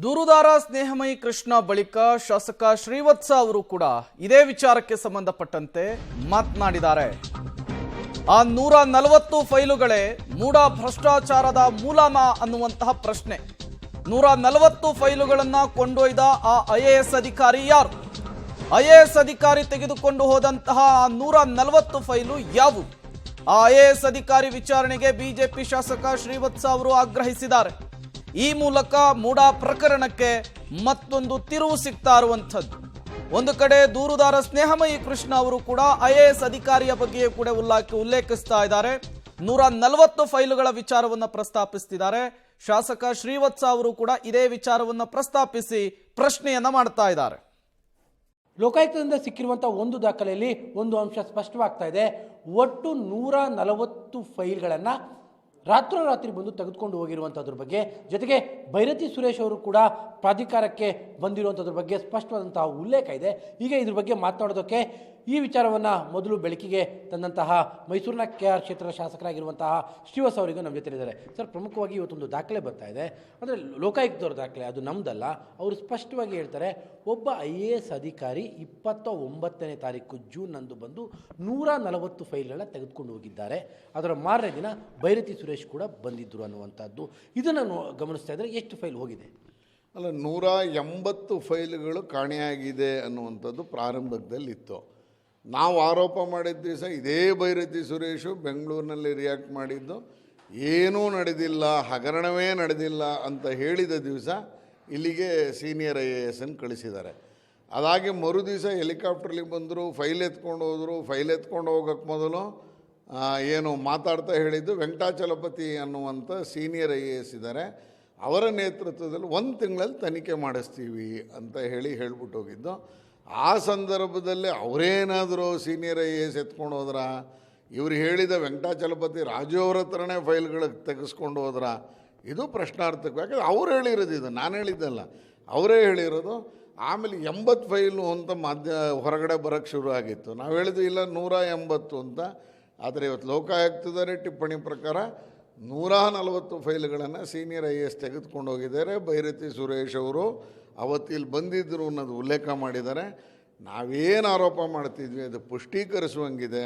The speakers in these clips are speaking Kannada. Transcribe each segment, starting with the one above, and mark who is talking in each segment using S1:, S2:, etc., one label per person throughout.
S1: ದೂರುದಾರ ಸ್ನೇಹಮಯಿ ಕೃಷ್ಣ ಬಳಿಕ ಶಾಸಕ ಶ್ರೀವತ್ಸ ಅವರು ಕೂಡ ಇದೇ ವಿಚಾರಕ್ಕೆ ಸಂಬಂಧಪಟ್ಟಂತೆ ಮಾತನಾಡಿದ್ದಾರೆ. ಆ 140 ಫೈಲುಗಳೇ ಮೂಢ ಭ್ರಷ್ಟಾಚಾರದ ಮೂಲಮ ಅನ್ನುವಂತಹ ಪ್ರಶ್ನೆ. 140 ಫೈಲುಗಳನ್ನ ಕೊಂಡೊಯ್ದ ಆ IAS ಅಧಿಕಾರಿ ಯಾರು? IAS ಅಧಿಕಾರಿ ತೆಗೆದುಕೊಂಡು ಹೋದಂತಹ 140 ಫೈಲು ಯಾವುವು? ಆ IAS ಅಧಿಕಾರಿ ವಿಚಾರಣೆಗೆ ಬಿಜೆಪಿ ಶಾಸಕ ಶ್ರೀವತ್ಸ ಅವರು ಆಗ್ರಹಿಸಿದ್ದಾರೆ. ಈ ಮೂಲಕ ಮೂಢ ಪ್ರಕರಣಕ್ಕೆ ಮತ್ತೊಂದು ತಿರುವು ಸಿಗ್ತಾ ಇರುವಂಥದ್ದು. ಒಂದು ಕಡೆ ದೂರುದಾರ ಸ್ನೇಹಮಯಿ ಕೃಷ್ಣ ಅವರು ಕೂಡ IAS ಅಧಿಕಾರಿಯ ಬಗ್ಗೆಯೂ ಕೂಡ ಉಲ್ಲೇಖಿಸ್ತಾ ಇದ್ದಾರೆ. 140 ಫೈಲುಗಳ ವಿಚಾರವನ್ನು ಪ್ರಸ್ತಾಪಿಸ್ತಿದ್ದಾರೆ. ಶಾಸಕ ಶ್ರೀವತ್ಸ ಅವರು ಕೂಡ ಇದೇ ವಿಚಾರವನ್ನು ಪ್ರಸ್ತಾಪಿಸಿ ಪ್ರಶ್ನೆಯನ್ನ ಮಾಡ್ತಾ ಇದ್ದಾರೆ.
S2: ಲೋಕಾಯುಕ್ತದಿಂದ ಸಿಕ್ಕಿರುವಂತಹ ಒಂದು ದಾಖಲೆಯಲ್ಲಿ ಒಂದು ಅಂಶ ಸ್ಪಷ್ಟವಾಗ್ತಾ ಇದೆ. ಒಟ್ಟು 140 ಫೈಲ್ಗಳನ್ನು ರಾತ್ರೋರಾತ್ರಿ ಬಂದು ತೆಗೆದುಕೊಂಡು ಹೋಗಿರುವಂಥದ್ರ ಬಗ್ಗೆ, ಜೊತೆಗೆ ಭೈರತಿ ಸುರೇಶ್ ಅವರು ಕೂಡ ಪ್ರಾಧಿಕಾರಕ್ಕೆ ಬಂದಿರುವಂಥದ್ರ ಬಗ್ಗೆ ಸ್ಪಷ್ಟವಾದಂತಹ ಉಲ್ಲೇಖ ಇದೆ. ಈಗ ಇದ್ರ ಬಗ್ಗೆ ಮಾತನಾಡೋದಕ್ಕೆ ಈ ವಿಚಾರವನ್ನು ಮೊದಲು ಬೆಳಕಿಗೆ ತಂದಂತಹ ಮೈಸೂರಿನ KR ಕ್ಷೇತ್ರದ ಶಾಸಕರಾಗಿರುವಂತಹ ಶ್ರೀವತ್ಸ ಅವರಿಗೂ ನಮ್ಮ ಜೊತೆ ಇದ್ದಾರೆ. ಸರ್, ಪ್ರಮುಖವಾಗಿ ಇವತ್ತೊಂದು ದಾಖಲೆ ಬರ್ತಾ ಇದೆ, ಅಂದರೆ ಲೋಕಾಯುಕ್ತವ್ರ ದಾಖಲೆ, ಅದು ನಮ್ದಲ್ಲ. ಅವರು ಸ್ಪಷ್ಟವಾಗಿ ಹೇಳ್ತಾರೆ, ಒಬ್ಬ IAS ಅಧಿಕಾರಿ 29ನೇ ತಾರೀಕು ಜೂನ್ನಂದು ಬಂದು 140 ಫೈಲ್ಗಳನ್ನ ತೆಗೆದುಕೊಂಡು ಹೋಗಿದ್ದಾರೆ. ಅದರ ಮಾರನೇ ದಿನ ಭೈರತಿ ಸುರೇಶ್ ಕೂಡ ಬಂದಿದ್ದರು ಅನ್ನುವಂಥದ್ದು. ಇದನ್ನು ಗಮನಿಸ್ತಾ ಇದ್ದರೆ ಎಷ್ಟು ಫೈಲ್ ಹೋಗಿದೆ?
S3: ಅಲ್ಲ, 180 ಫೈಲ್ಗಳು ಕಾಣೆಯಾಗಿದೆ ಅನ್ನುವಂಥದ್ದು ಪ್ರಾರಂಭದಲ್ಲಿತ್ತು. ನಾವು ಆರೋಪ ಮಾಡಿದ ದಿವಸ ಇದೇ ಭೈರತಿ ಸುರೇಶು ಬೆಂಗಳೂರಿನಲ್ಲಿ ರಿಯಾಕ್ಟ್ ಮಾಡಿದ್ದು, ಏನೂ ನಡೆದಿಲ್ಲ, ಹಗರಣವೇ ನಡೆದಿಲ್ಲ ಅಂತ ಹೇಳಿದ ದಿವಸ ಇಲ್ಲಿಗೆ ಸೀನಿಯರ್ IAS ಕಳಿಸಿದ್ದಾರೆ. ಅದಾಗಿ ಮರು ದಿವಸ ಹೆಲಿಕಾಪ್ಟ್ರಲ್ಲಿ ಬಂದರು, ಫೈಲ್ ಎತ್ಕೊಂಡು ಹೋದರು. ಫೈಲ್ ಎತ್ಕೊಂಡು ಹೋಗೋಕ್ಕೆ ಮೊದಲು ಏನು ಮಾತಾಡ್ತಾ ಹೇಳಿದ್ದು, ವೆಂಕಟಾಚಲಪತಿ ಅನ್ನುವಂಥ ಸೀನಿಯರ್ IAS ಇದ್ದಾರೆ, ಅವರ ನೇತೃತ್ವದಲ್ಲಿ 1 ತಿಂಗಳಲ್ಲಿ ತನಿಖೆ ಮಾಡಿಸ್ತೀವಿ ಅಂತ ಹೇಳ್ಬಿಟ್ಟು ಹೋಗಿದ್ದು. ಆ ಸಂದರ್ಭದಲ್ಲಿ ಅವರೇನಾದರೂ ಸೀನಿಯರ್ IAS ಎತ್ಕೊಂಡು ಹೋದ್ರ? ಇವರು ಹೇಳಿದ ವೆಂಕಟಾಚಲಪತಿ ರಾಜು ಅವ್ರ ಹತ್ರನೇ ಫೈಲ್ಗಳು ತೆಗೆಸ್ಕೊಂಡು ಹೋದ್ರ? ಇದು ಪ್ರಶ್ನಾರ್ಥಕ. ಯಾಕಂದರೆ ಅವ್ರು ಹೇಳಿರೋದು, ಇದು ನಾನು ಹೇಳಿದ್ದಲ್ಲ, ಅವರೇ ಹೇಳಿರೋದು. ಆಮೇಲೆ 80 ಫೈಲು ಅಂತ ಹೊರಗಡೆ ಬರೋಕ್ಕೆ ಶುರು ಆಗಿತ್ತು. ನಾವು ಹೇಳಿದ್ವಿ ಇಲ್ಲ 180 ಅಂತ. ಆದರೆ ಇವತ್ತು ಲೋಕಾಯುಕ್ತದವರೇ ಟಿಪ್ಪಣಿ ಪ್ರಕಾರ 140 ಫೈಲ್ಗಳನ್ನು ಸೀನಿಯರ್ IAS ತೆಗೆದುಕೊಂಡು ಹೋಗಿದ್ದಾರೆ. ಭೈರತಿ ಸುರೇಶ್ ಅವರು ಅವತ್ತಿಲ್ಲಿ ಬಂದಿದ್ದರು ಅನ್ನೋದು ಉಲ್ಲೇಖ ಮಾಡಿದ್ದಾರೆ. ನಾವೇನು ಆರೋಪ ಮಾಡ್ತಿದ್ವಿ ಅದು ಪುಷ್ಟೀಕರಿಸುವಂಗಿದೆ.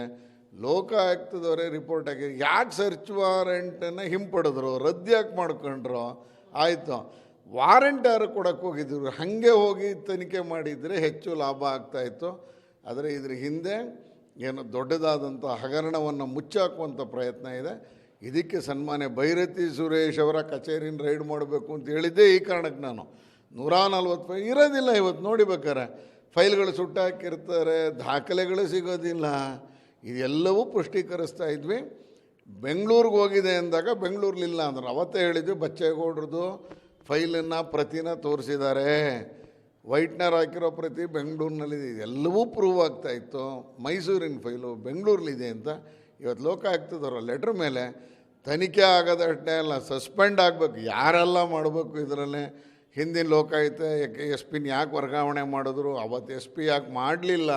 S3: ಲೋಕಾಯುಕ್ತದವರೇ ರಿಪೋರ್ಟ್ ಆಗಿದೆ. ಯಾಕೆ ಸರ್ಚ್ ವಾರೆಂಟನ್ನು ಹಿಂಪಡೆದ್ರು, ರದ್ದು ಯಾಕೆ ಮಾಡ್ಕೊಂಡ್ರು? ಆಯಿತು, ವಾರೆಂಟ್ ಯಾರು ಕೊಡೋಕ್ಕೆ ಹೋಗಿದ್ರು, ಹಾಗೆ ಹೋಗಿ ತನಿಖೆ ಮಾಡಿದರೆ ಹೆಚ್ಚು ಲಾಭ ಆಗ್ತಾಯಿತ್ತು. ಆದರೆ ಇದ್ರ ಹಿಂದೆ ಏನು ದೊಡ್ಡದಾದಂಥ ಹಗರಣವನ್ನು ಮುಚ್ಚಾಕುವಂಥ ಪ್ರಯತ್ನ ಇದೆ. ಇದಕ್ಕೆ ಸನ್ಮಾನ್ಯ ಭೈರತಿ ಸುರೇಶ್ ಅವರ ಕಚೇರಿನ ರೈಡ್ ಮಾಡಬೇಕು ಅಂತ ಹೇಳಿದ್ದೆ ಈ ಕಾರಣಕ್ಕೆ. ನಾನು 140 ಫೈಲ್ ಇರೋದಿಲ್ಲ. ಇವತ್ತು ನೋಡಿಬೇಕಾರೆ ಫೈಲ್ಗಳು ಸುಟ್ಟಾಕಿರ್ತಾರೆ, ದಾಖಲೆಗಳು ಸಿಗೋದಿಲ್ಲ. ಇದೆಲ್ಲವೂ ಪುಷ್ಟೀಕರಿಸ್ತಾ ಇದ್ವಿ. ಬೆಂಗಳೂರಿಗೆ ಹೋಗಿದೆ ಅಂದಾಗ ಬೆಂಗಳೂರಲಿಲ್ಲ ಅಂದ್ರೆ ಅವತ್ತೇ ಹೇಳಿದ್ವಿ, ಬಚ್ಚೇಗೌಡ್ರದ್ದು ಫೈಲನ್ನು ಪ್ರತಿನ ತೋರಿಸಿದ್ದಾರೆ, ವೈಟ್ನರ್ ಹಾಕಿರೋ ಪ್ರತಿ ಬೆಂಗಳೂರಿನಲ್ಲಿದೆ. ಇದೆಲ್ಲವೂ ಪ್ರೂವ್ ಆಗ್ತಾಯಿತ್ತು. ಮೈಸೂರಿನ ಫೈಲು ಬೆಂಗಳೂರಲ್ಲಿದೆ ಅಂತ. ಇವತ್ತು ಲೋಕಾಯುಕ್ತದವರ ಲೆಟ್ರ್ ಮೇಲೆ ತನಿಖೆ ಆಗೋದಷ್ಟೇ ಅಲ್ಲ, ಸಸ್ಪೆಂಡ್ ಆಗಬೇಕು. ಯಾರೆಲ್ಲ ಮಾಡಬೇಕು ಇದರಲ್ಲೇ? ಹಿಂದಿನ ಲೋಕಾಯುಕ್ತ SP ಯಾಕೆ ವರ್ಗಾವಣೆ ಮಾಡಿದ್ರು, ಅವತ್ತು SP ಯಾಕೆ ಮಾಡಲಿಲ್ಲ,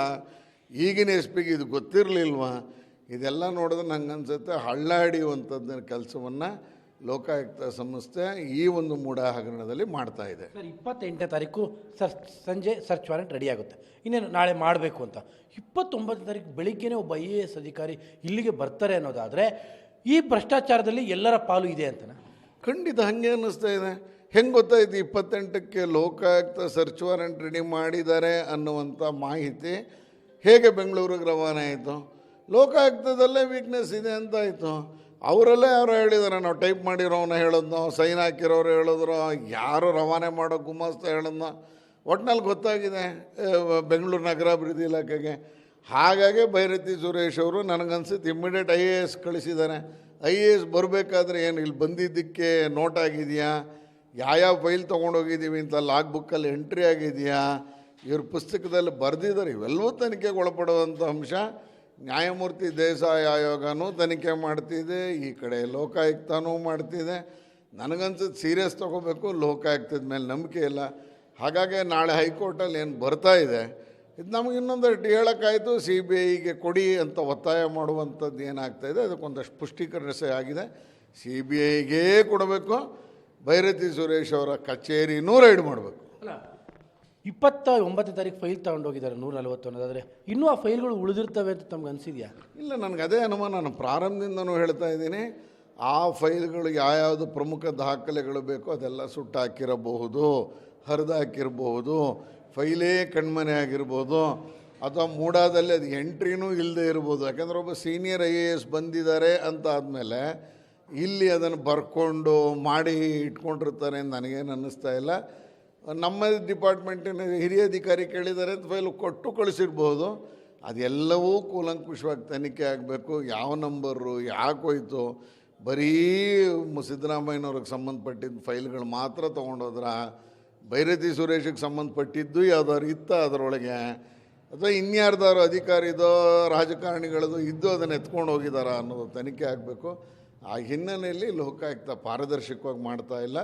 S3: ಈಗಿನ SP ಇದು ಗೊತ್ತಿರಲಿಲ್ವ? ಇದೆಲ್ಲ ನೋಡಿದ್ರೆ ನಂಗೆ ಅನ್ಸುತ್ತೆ ಹಳ್ಳ ಹಿಡಿಯುವಂಥದ್ದು ಕೆಲಸವನ್ನು ಲೋಕಾಯುಕ್ತ ಸಂಸ್ಥೆ ಈ ಒಂದು ಮೂಢ ಹಗರಣದಲ್ಲಿ ಮಾಡ್ತಾ ಇದೆ.
S2: ಸರ್, 28ನೇ ತಾರೀಕು ಸಂಜೆ ಸರ್ಚ್ ವಾರೆಂಟ್ ರೆಡಿ ಆಗುತ್ತೆ, ಇನ್ನೇನು ನಾಳೆ ಮಾಡಬೇಕು ಅಂತ. 29ನೇ ತಾರೀಕು ಬೆಳಿಗ್ಗೆನೇ ಒಬ್ಬ IAS ಅಧಿಕಾರಿ ಇಲ್ಲಿಗೆ ಬರ್ತಾರೆ ಅನ್ನೋದಾದರೆ ಈ ಭ್ರಷ್ಟಾಚಾರದಲ್ಲಿ ಎಲ್ಲರ ಪಾಲು ಇದೆ ಅಂತನಾ?
S3: ಖಂಡಿತ ಹಾಗೆ ಅನ್ನಿಸ್ತಾ ಇದೆ. ಹೆಂಗೆ ಗೊತ್ತಾಯ್ತು 28ಕ್ಕೆ ಲೋಕಾಯುಕ್ತ ಸರ್ಚ್ ವಾರೆಂಟ್ ರೆಡಿ ಮಾಡಿದ್ದಾರೆ ಅನ್ನುವಂಥ ಮಾಹಿತಿ ಹೇಗೆ ಬೆಂಗಳೂರಿಗೆ ರವಾನೆ ಆಯಿತು? ಲೋಕಾಯುಕ್ತದಲ್ಲೇ ವೀಕ್ನೆಸ್ ಇದೆ ಅಂತ ಆಯಿತು. ಅವರಲ್ಲೇ ಯಾರೋ ಹೇಳಿದಾರೆ, ನಾವು ಟೈಪ್ ಮಾಡಿರೋನ ಹೇಳೋದು, ಸೈನ್ ಹಾಕಿರೋರು ಹೇಳಿದ್ರು, ಯಾರು ರವಾನೆ ಮಾಡೋ ಗುಮಾಸ್ತ ಹೇಳೋದು, ಒಟ್ಟಿನಲ್ಲಿ ಗೊತ್ತಾಗಿದೆ ಬೆಂಗಳೂರು ನಗರಾಭಿವೃದ್ಧಿ ಇಲಾಖೆಗೆ. ಹಾಗಾಗಿ ಭೈರತಿ ಸುರೇಶ್ ಅವರು ನನಗನ್ಸುತ್ತೆ ಇಮ್ಮಿಡಿಯೇಟ್ IAS ಕಳಿಸಿದ್ದಾರೆ. IAS ಬರಬೇಕಾದ್ರೆ ಏನು ಇಲ್ಲಿ ಬಂದಿದ್ದಕ್ಕೆ ನೋಟ್ ಆಗಿದೆಯಾ, ಯಾವ ಫೈಲ್ ತೊಗೊಂಡೋಗಿದ್ದೀವಿ ಅಂತ ಲಾಗ್ ಬುಕ್ಕಲ್ಲಿ ಎಂಟ್ರಿ ಆಗಿದೆಯಾ, ಇವ್ರ ಪುಸ್ತಕದಲ್ಲಿ ಬರೆದಿದ್ದಾರೆ, ಇವೆಲ್ಲವೂ ತನಿಖೆಗೆ ಒಳಪಡುವಂಥ ಅಂಶ. ನ್ಯಾಯಮೂರ್ತಿ ದೇಸಾಯಿ ಆಯೋಗನೂ ತನಿಖೆ ಮಾಡ್ತಿದೆ, ಈ ಕಡೆ ಲೋಕಾಯುಕ್ತನೂ ಮಾಡ್ತಿದೆ. ನನಗನ್ಸುತ್ತೆ ಸೀರಿಯಸ್ ತೊಗೋಬೇಕು. ಲೋಕಾಯುಕ್ತದ ಮೇಲೆ ನಂಬಿಕೆ ಇಲ್ಲ. ಹಾಗಾಗಿ ನಾಳೆ ಹೈಕೋರ್ಟಲ್ಲಿ ಏನು ಬರ್ತಾ ಇದೆ ಇದು ನಮಗೆ ಇನ್ನೊಂದಷ್ಟು ಹೇಳೋಕ್ಕಾಯಿತು. CBIಗೆ ಕೊಡಿ ಅಂತ ಒತ್ತಾಯ ಮಾಡುವಂಥದ್ದು ಏನಾಗ್ತಾಯಿದೆ, ಅದಕ್ಕೊಂದಷ್ಟು ಪುಷ್ಟೀಕರಣ ಆಗಿದೆ. CBIಗೇ ಕೊಡಬೇಕು. ಭೈರತಿ ಸುರೇಶ್ ಅವರ ಕಚೇರಿನೂ ರೈಡ್ ಮಾಡಬೇಕು.
S2: ಅಲ್ಲ 29 ತಾರೀಕು ಫೈಲ್ ತಗೊಂಡೋಗಿದ್ದಾರೆ 140 ಅನ್ನೋದಾದರೆ ಇನ್ನೂ ಆ ಫೈಲ್ಗಳು ಉಳಿದಿರ್ತವೆ ಅಂತ ತಮ್ಗೆ ಅನಿಸಿದೆಯಾ?
S3: ಇಲ್ಲ, ನನಗೆ ಅದೇ ಅನುಮಾನ. ನಾನು ಪ್ರಾರಂಭದಿಂದನೂ ಹೇಳ್ತಾ ಇದ್ದೀನಿ, ಆ ಫೈಲ್ಗಳು ಯಾವ್ಯಾವುದು ಪ್ರಮುಖ ದಾಖಲೆಗಳು ಬೇಕೋ ಅದೆಲ್ಲ ಸುಟ್ಟು ಹಾಕಿರಬಹುದು, ಹರಿದು ಹಾಕಿರ್ಬೋದು, ಫೈಲೇ ಕಣ್ಮನೆ ಆಗಿರ್ಬೋದು, ಅಥವಾ ಮೂಡಾದಲ್ಲಿ ಅದು ಎಂಟ್ರಿನೂ ಇಲ್ಲದೆ ಇರ್ಬೋದು. ಯಾಕಂದರೆ ಒಬ್ಬ ಸೀನಿಯರ್ IAS ಬಂದಿದ್ದಾರೆ ಅಂತ ಆದಮೇಲೆ ಇಲ್ಲಿ ಅದನ್ನು ಬರ್ಕೊಂಡು ಮಾಡಿ ಇಟ್ಕೊಂಡಿರ್ತಾರೆ ಅಂತ ನನಗೇನು ಅನ್ನಿಸ್ತಾ ಇಲ್ಲ. ನಮ್ಮ ಡಿಪಾರ್ಟ್ಮೆಂಟಿನ ಹಿರಿಯ ಅಧಿಕಾರಿ ಕೇಳಿದ್ದಾರೆ ಅಂತ ಫೈಲ್ ಕೊಟ್ಟು ಕಳಿಸಿರ್ಬೋದು. ಅದೆಲ್ಲವೂ ಕೂಲಂಕುಷವಾಗಿ ತನಿಖೆ ಆಗಬೇಕು. ಯಾವ ನಂಬರು, ಯಾಕೆ ಹೋಯ್ತು, ಬರೀ ಸಿದ್ದರಾಮಯ್ಯನವ್ರಿಗೆ ಸಂಬಂಧಪಟ್ಟಿದ್ದ ಫೈಲ್ಗಳು ಮಾತ್ರ ತೊಗೊಂಡೋದ್ರ, ಭೈರತಿ ಸುರೇಶಿಗೆ ಸಂಬಂಧಪಟ್ಟಿದ್ದು ಯಾವ್ದಾದ್ರು ಇತ್ತ ಅದರೊಳಗೆ, ಅಥವಾ ಇನ್ಯಾರ್ದಾರು ಅಧಿಕಾರಿದೋ ರಾಜಕಾರಣಿಗಳದ್ದು ಇದ್ದು ಅದನ್ನು ಎತ್ಕೊಂಡು ಹೋಗಿದಾರ ಅನ್ನೋದು ತನಿಖೆ ಆಗಬೇಕು. ಆ ಹಿನ್ನೆಲೆಯಲ್ಲಿ ಲೋಕಾಯುಕ್ತ ಪಾರದರ್ಶಕವಾಗಿ ಮಾಡ್ತಾ ಇಲ್ಲ.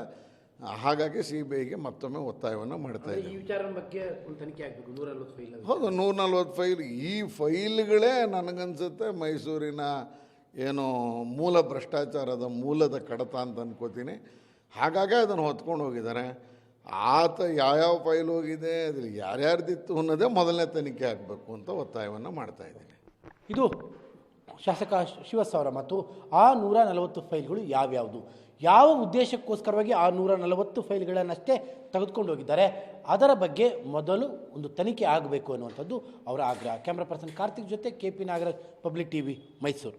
S3: ಹಾಗಾಗಿ CBIಗೆ ಮತ್ತೊಮ್ಮೆ ಒತ್ತಾಯವನ್ನು ಮಾಡ್ತಾ ಇದ್ದೀವಿ.
S2: ಈ ವಿಚಾರದ ಬಗ್ಗೆ ಒಂದು ತನಿಖೆ ಆಗಬೇಕು. 140 ಫೈಲ್.
S3: ಹೌದು, 140 ಫೈಲ್. ಈ ಫೈಲ್ಗಳೇ ನನಗನ್ಸುತ್ತೆ ಮೈಸೂರಿನ ಏನು ಮೂಲ ಭ್ರಷ್ಟಾಚಾರದ ಮೂಲದ ಕಡತ ಅಂತ ಅನ್ಕೋತೀನಿ. ಹಾಗಾಗಿ ಅದನ್ನು ಹೊತ್ಕೊಂಡು ಹೋಗಿದ್ದಾರೆ. ಆತ ಯಾವ್ಯಾವ ಫೈಲ್ ಹೋಗಿದೆ, ಅದ್ರಲ್ಲಿ ಯಾರ್ಯಾರ್ದಿತ್ತು ಅನ್ನೋದೇ ಮೊದಲನೇ ತನಿಖೆ ಆಗಬೇಕು ಅಂತ ಒತ್ತಾಯವನ್ನು ಮಾಡ್ತಾ ಇದ್ದೀನಿ.
S2: ಇದು ಶಾಸಕ ಶಿವಸ್ ಅವರ ಮಾತು. ಆ 140 ಫೈಲ್ಗಳು ಯಾವ್ಯಾವುದು, ಯಾವ ಉದ್ದೇಶಕ್ಕೋಸ್ಕರವಾಗಿ ಆ 140 ಫೈಲ್ಗಳನ್ನಷ್ಟೇ ತೆಗೆದುಕೊಂಡು ಹೋಗಿದ್ದಾರೆ, ಅದರ ಬಗ್ಗೆ ಮೊದಲು ಒಂದು ತನಿಖೆ ಆಗಬೇಕು ಅನ್ನುವಂಥದ್ದು ಅವರ ಆಗ್ರಹ. ಕ್ಯಾಮ್ರಾ ಪರ್ಸನ್ ಕಾರ್ತಿಕ್ ಜೊತೆ KP Nagaraj, public TV, Mysuru.